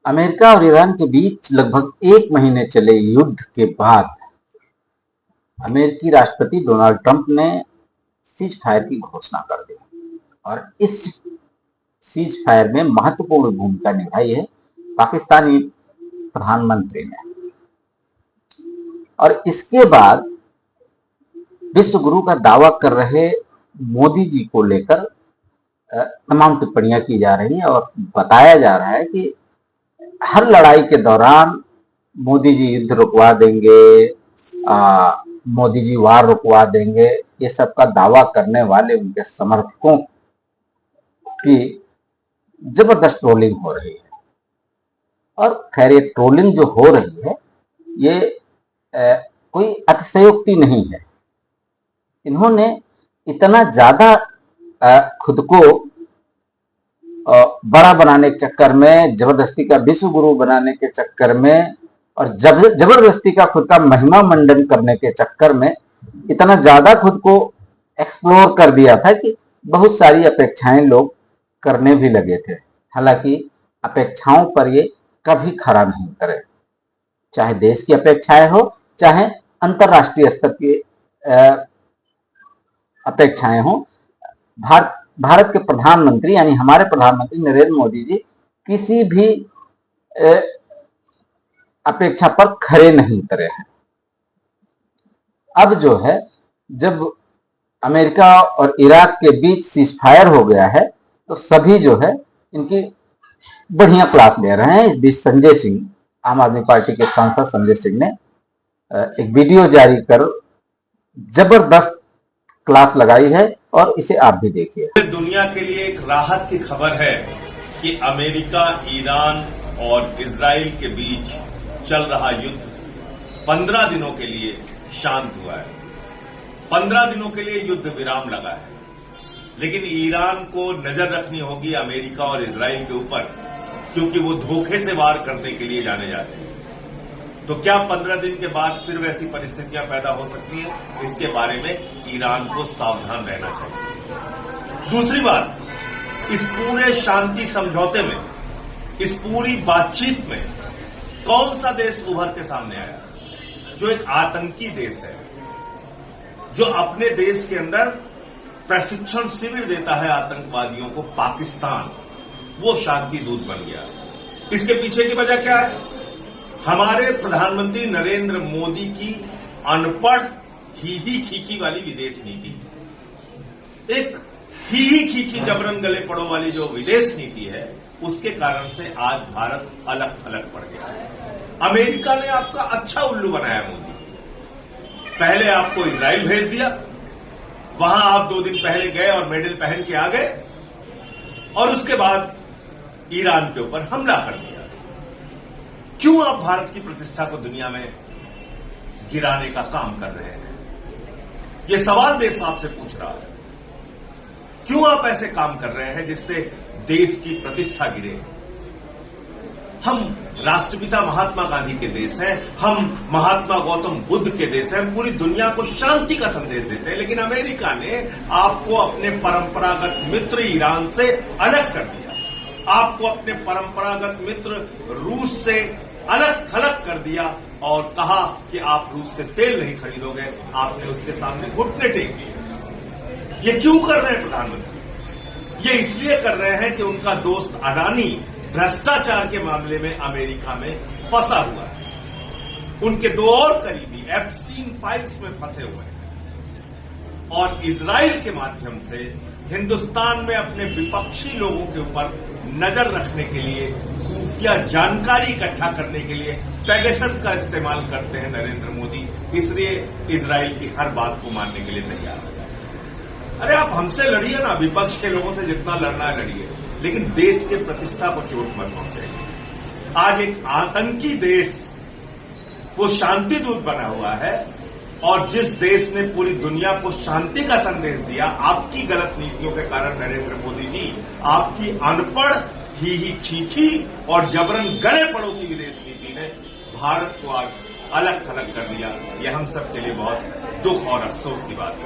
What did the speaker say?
America और Iran के बीच लगभग 1 महीने चले युद्ध के बाद अमेरिकी राष्ट्रपति डोनाल्ड ट्रंप ने सीज फायर की घोषणा कर दी और इस सीज फायर में महत्वपूर्ण भूमिका निभाई है पाकिस्तानी प्रधानमंत्री ने। और इसके बाद विश्व गुरु का दावा कर रहे मोदी जी को लेकर तमाम टिप्पणियां की जा रही है और बताया जा रहा है कि हर लड़ाई के दौरान मोदी जी युद्ध रुकवा देंगे, मोदी जी वार रुकवा देंगे, ये सब का दावा करने वाले उनके समर्थकों की जबरदस्त ट्रोलिंग हो रही है। और खैर ये ट्रोलिंग जो हो रही है ये कोई अतिशयोक्ति नहीं है। इन्होंने इतना ज्यादा खुद को बड़ा बनाने के चक्कर में, जबरदस्ती का विश्व गुरु बनाने के चक्कर में और जबरदस्ती का खुद का महिमा मंडन करने के चक्कर में इतना ज्यादा खुद को एक्सप्लोर कर दिया था कि बहुत सारी अपेक्षाएं लोग करने भी लगे थे। हालांकि अपेक्षाओं पर ये कभी खरा नहीं करे, चाहे देश की अपेक्षाएं हो चाहे अंतरराष्ट्रीय स्तर की अपेक्षाएं हो। भारत के प्रधानमंत्री यानी हमारे प्रधानमंत्री नरेंद्र मोदी जी किसी भी अपेक्षा पर खरे नहीं उतरे हैं। अब जो है, जब अमेरिका और इराक के बीच सीज फायर हो गया है तो सभी जो है इनकी बढ़िया क्लास ले रहे हैं। इस बीच संजय सिंह, आम आदमी पार्टी के सांसद संजय सिंह ने एक वीडियो जारी कर जबरदस्त क्लास लगाई है और इसे आप भी देखिए। दुनिया के लिए एक राहत की खबर है कि अमेरिका, ईरान और इजराइल के बीच चल रहा युद्ध 15 दिनों के लिए शांत हुआ है। 15 दिनों के लिए युद्ध विराम लगा है, लेकिन ईरान को नजर रखनी होगी अमेरिका और इजराइल के ऊपर, क्योंकि वो धोखे से वार करने के लिए जाने जाते हैं। तो क्या 15 दिन के बाद फिर वैसी परिस्थितियां पैदा हो सकती हैं? इसके बारे में ईरान को सावधान रहना चाहिए। दूसरी बात, इस पूरे शांति समझौते में, इस पूरी बातचीत में कौन सा देश उभर के सामने आया जो एक आतंकी देश है, जो अपने देश के अंदर प्रशिक्षण शिविर देता है आतंकवादियों को? पाकिस्तान वो शांति दूत बन गया। इसके पीछे की वजह क्या है? हमारे प्रधानमंत्री नरेंद्र मोदी की अनपढ़ ही खीखी वाली विदेश नीति, एक ही खीखी जबरन गले पड़ो वाली जो विदेश नीति है, उसके कारण से आज भारत अलग थलग पड़ गया। अमेरिका ने आपका अच्छा उल्लू बनाया मोदी। पहले आपको इजराइल भेज दिया, वहां आप 2 दिन पहले गए और मेडल पहन के आ गए, और उसके बाद ईरान के ऊपर हमला कर दिया। क्यों आप भारत की प्रतिष्ठा को दुनिया में गिराने का काम कर रहे हैं? यह सवाल देश आपसे पूछ रहा है। क्यों आप ऐसे काम कर रहे हैं जिससे देश की प्रतिष्ठा गिरे? हम राष्ट्रपिता महात्मा गांधी के देश हैं, हम महात्मा गौतम बुद्ध के देश हैं, हम पूरी दुनिया को शांति का संदेश देते हैं, लेकिन अमेरिका ने आपको अपने परंपरागत मित्र ईरान से अलग कर दिया, आपको अपने परंपरागत मित्र रूस से अलग थलग कर दिया और कहा कि आप रूस से तेल नहीं खरीदोगे। आपने उसके सामने घुटने टेक दिए। ये क्यों कर रहे हैं प्रधानमंत्री? ये इसलिए कर रहे हैं कि उनका दोस्त अडानी भ्रष्टाचार के मामले में अमेरिका में फंसा हुआ है। उनके 2 और करीबी एप्स्टीन फाइल्स में फंसे हुए हैं और इजराइल के माध्यम से हिंदुस्तान में अपने विपक्षी लोगों के ऊपर नजर रखने के लिए, खुफिया जानकारी इकट्ठा करने के लिए पेगासस का इस्तेमाल करते हैं नरेंद्र मोदी। इसलिए इजराइल की हर बात को मानने के लिए तैयार है। अरे आप हमसे लड़िए ना, विपक्ष के लोगों से जितना लड़ना है लड़िए, लेकिन देश के प्रतिष्ठा को चोट मत पहुंचाइए। आज एक आतंकी देश वो शांति दूत बना हुआ है, और जिस देश ने पूरी दुनिया को शांति का संदेश दिया, आपकी गलत नीतियों के कारण नरेंद्र मोदी जी, आपकी अनपढ़ ही खीखी और जबरन गले पड़ो की विदेश नीति ने भारत को आज अलग थलग कर दिया। यह हम सब के लिए बहुत दुख और अफसोस की बात है।